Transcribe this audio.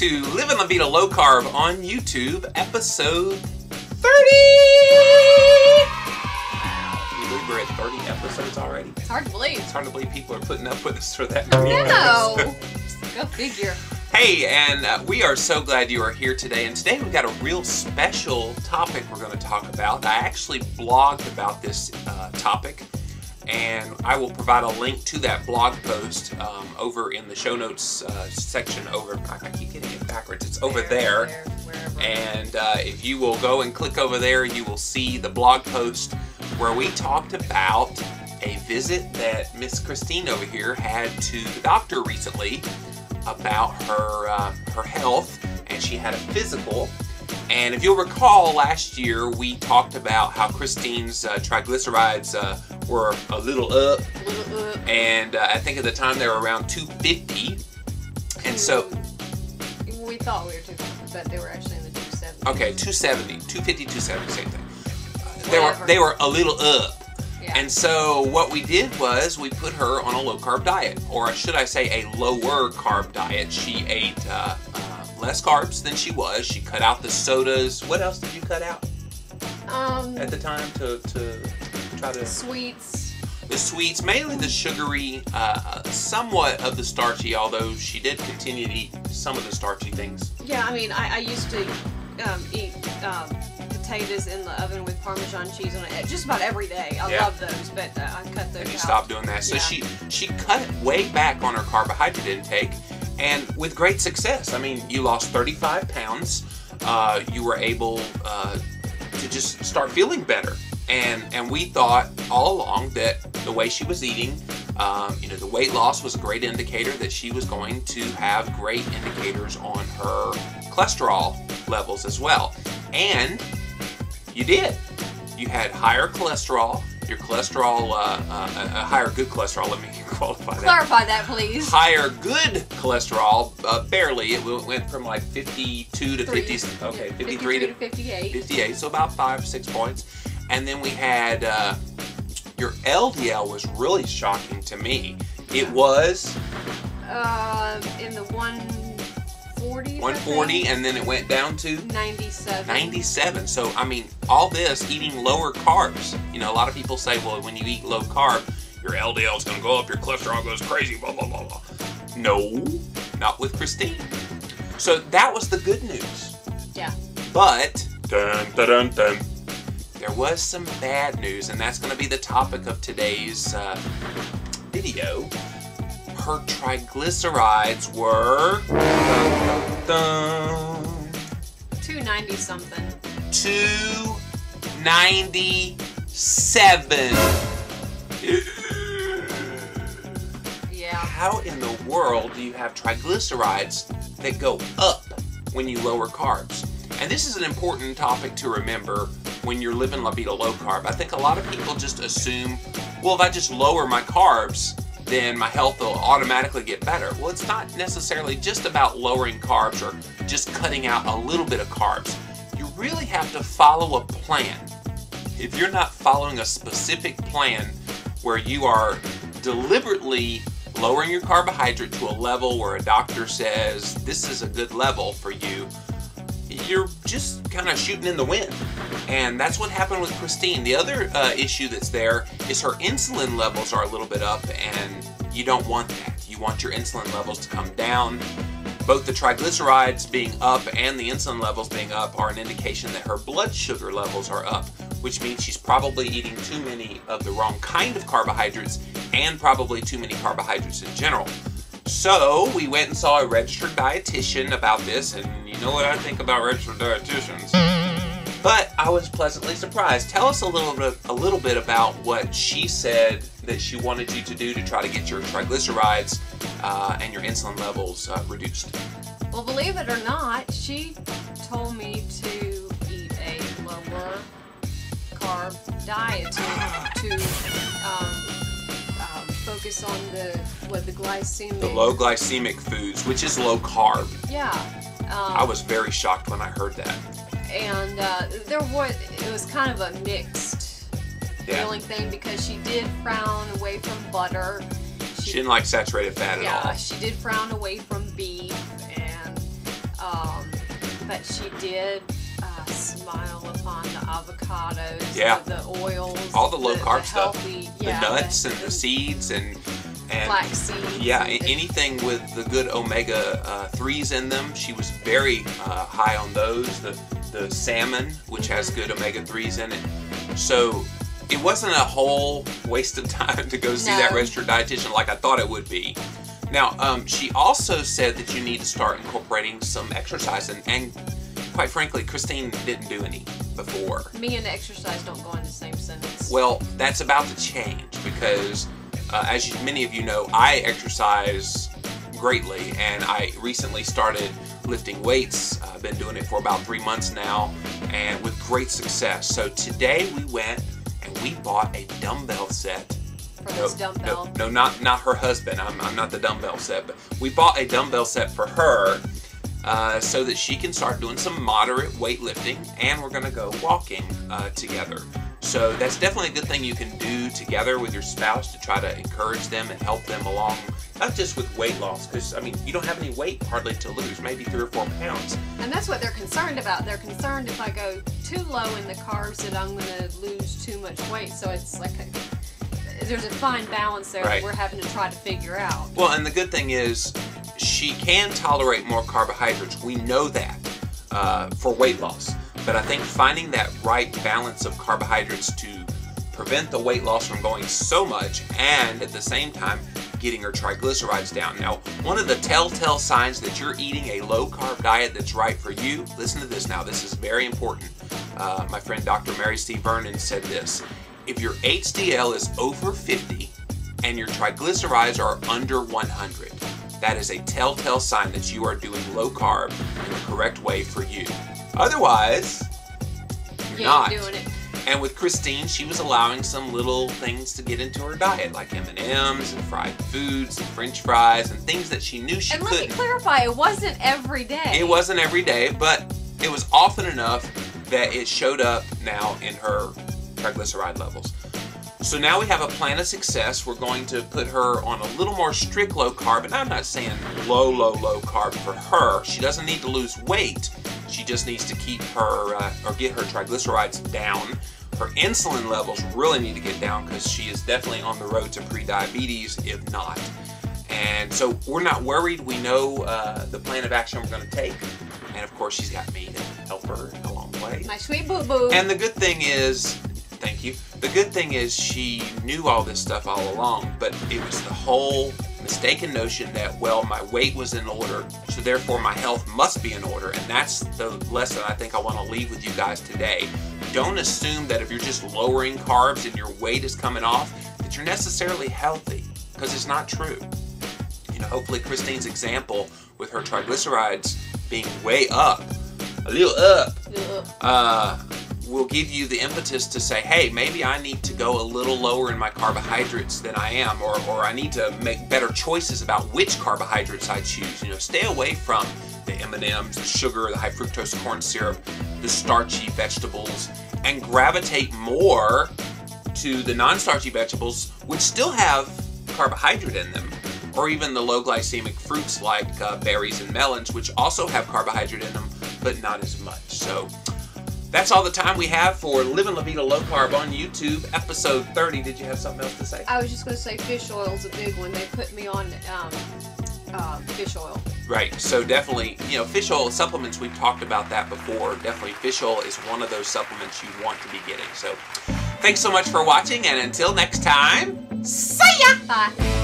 to Livin La Vida Low Carb on YouTube, episode 30! Can you believe we're at 30 episodes already? It's hard to believe. It's hard to believe people are putting up with us for that many years. No! Go figure. Hey, and we are so glad you are here today. And today we've got a real special topic we're going to talk about. I actually blogged about this topic, and I will provide a link to that blog post over in the show notes section over, I keep getting it backwards, it's over there. And if you will go and click over there, you will see the blog post where we talked about a visit that Miss Christine over here had to the doctor recently about her health, and she had a physical. And if you'll recall, last year we talked about how Christine's triglycerides were a little up, and I think at the time they were around 250. And so we thought we were 250, but they were actually in the 270. Okay, 270, 250, 270, same thing. They were a little up. Yeah. And so what we did was we put her on a low-carb diet, or should I say a lower-carb diet. She ate less carbs than she was. She cut out the sodas. What else did you cut out at the time to try to... Sweets. The sweets, mainly the sugary, somewhat of the starchy, although she did continue to eat some of the starchy things. Yeah, I mean, I used to eat potatoes in the oven with Parmesan cheese on it just about every day. I love those, but I cut those out. And you stopped doing that. So she cut way back on her carbohydrate intake, and with great success. I mean, you lost 35 pounds. You were able to just start feeling better. And we thought all along that the way she was eating, the weight loss was a great indicator that she was going to have great indicators on her cholesterol levels as well. And you did. You had higher cholesterol. Your cholesterol, higher good cholesterol, let me qualify that. Clarify that, please. Higher good cholesterol, barely. It went from like 52 to 50, okay, 53 to 58. 58, so about 5-6 points. And then we had, your LDL was really shocking to me. It was? In the 140s, 140, and then it went down to? 97. 97. So, I mean, all this, eating lower carbs. You know, a lot of people say, well, when you eat low carb, your LDL is going to go up, your cholesterol goes crazy, blah, blah, blah, blah. No, not with Christine. So that was the good news. Yeah. But, dun, dun, dun, dun, there was some bad news, and that's going to be the topic of today's video. Her triglycerides were 290 something. 297. Yeah. How in the world do you have triglycerides that go up when you lower carbs? And this is an important topic to remember when you're living La Vida Low Carb. I think a lot of people just assume, well, if I just lower my carbs, then my health will automatically get better. Well, it's not necessarily just about lowering carbs or just cutting out a little bit of carbs. You really have to follow a plan. If you're not following a specific plan where you are deliberately lowering your carbohydrate to a level where a doctor says this is a good level for you, you're just kind of shooting in the wind. And that's what happened with Christine. The other issue that's there is her insulin levels are a little bit up, and you don't want that. You want your insulin levels to come down. Both the triglycerides being up and the insulin levels being up are an indication that her blood sugar levels are up, which means she's probably eating too many of the wrong kind of carbohydrates and probably too many carbohydrates in general. So we went and saw a registered dietitian about this, and you know what I think about registered dietitians. But I was pleasantly surprised. Tell us a little bit about what she said that she wanted you to do to try to get your triglycerides and your insulin levels reduced. Well, believe it or not, she told me to eat a lower carb diet to focus on the glycemic. The low glycemic foods, which is low carb. Yeah. I was very shocked when I heard that. And it was kind of a mixed feeling thing, because she did frown away from butter. She didn't like saturated fat at all. Yeah, she did frown away from beef, and But she did smile upon the avocados, yeah, the oils, all the low carb stuff, healthy, the nuts and the seeds and flax seeds. Yeah, anything with the good omega 3s in them. She was very high on those. The salmon, which has good omega 3s in it. So it wasn't a whole waste of time to go see that registered dietitian like I thought it would be. Now, she also said that you need to start incorporating some exercise, and quite frankly, Christine didn't do any before. Me and exercise don't go in the same sentence. Well, that's about to change because, as many of you know, I exercise greatly, and I recently started lifting weights. I've been doing it for about 3 months now, and with great success. So today we went and we bought a dumbbell set. For this dumbbell? No, not her husband. I'm not the dumbbell set, but we bought a dumbbell set for her so that she can start doing some moderate weightlifting, and we're going to go walking together. So that's definitely a good thing you can do together with your spouse to try to encourage them and help them along, not just with weight loss, because, I mean, you don't have any weight hardly to lose, maybe 3 or 4 pounds. And that's what they're concerned about. They're concerned if I go too low in the carbs that I'm going to lose too much weight. So it's like there's a fine balance there that we're having to try to figure out. Well, and the good thing is she can tolerate more carbohydrates. We know that for weight loss. But I think finding that right balance of carbohydrates to prevent the weight loss from going so much, and at the same time getting her triglycerides down. Now, one of the telltale signs that you're eating a low-carb diet that's right for you, listen to this now, this is very important. My friend Dr. Mary C. Vernon said this: if your HDL is over 50 and your triglycerides are under 100, that is a telltale sign that you are doing low carb in the correct way for you. Otherwise, you're not doing it. And with Christine, she was allowing some little things to get into her diet, like M&Ms and fried foods and French fries and things that she knew she couldn't. And let me clarify, it wasn't every day. It wasn't every day, but it was often enough that it showed up now in her triglyceride levels. So now we have a plan of success. We're going to put her on a little more strict low carb, and I'm not saying low carb for her. She doesn't need to lose weight. She just needs to keep her, or get her triglycerides down. Her insulin levels really need to get down because she is definitely on the road to pre-diabetes, if not. And so we're not worried. We know the plan of action we're going to take. And of course, she's got me to help her along the way. My sweet boo-boo. And the good thing is, thank you. The good thing is she knew all this stuff all along, but it was the whole mistaken notion that, well, my weight was in order, so therefore my health must be in order. And that's the lesson I think I want to leave with you guys today. Don't assume that if you're just lowering carbs and your weight is coming off, that you're necessarily healthy, because it's not true. You know, hopefully Christine's example with her triglycerides being way up, a little up, will give you the impetus to say, hey, maybe I need to go a little lower in my carbohydrates than I am, or I need to make better choices about which carbohydrates I choose. You know, stay away from the M&Ms, the sugar, the high fructose corn syrup, the starchy vegetables, and gravitate more to the non-starchy vegetables, which still have carbohydrate in them, or even the low glycemic fruits like berries and melons, which also have carbohydrate in them, but not as much. So that's all the time we have for Livin' La Vida Low Carb on YouTube, episode 30. Did you have something else to say? I was just going to say fish oil is a big one. They put me on fish oil. Right. So definitely, you know, fish oil supplements, we've talked about that before. Definitely fish oil is one of those supplements you want to be getting. So thanks so much for watching, and until next time, see ya! Bye.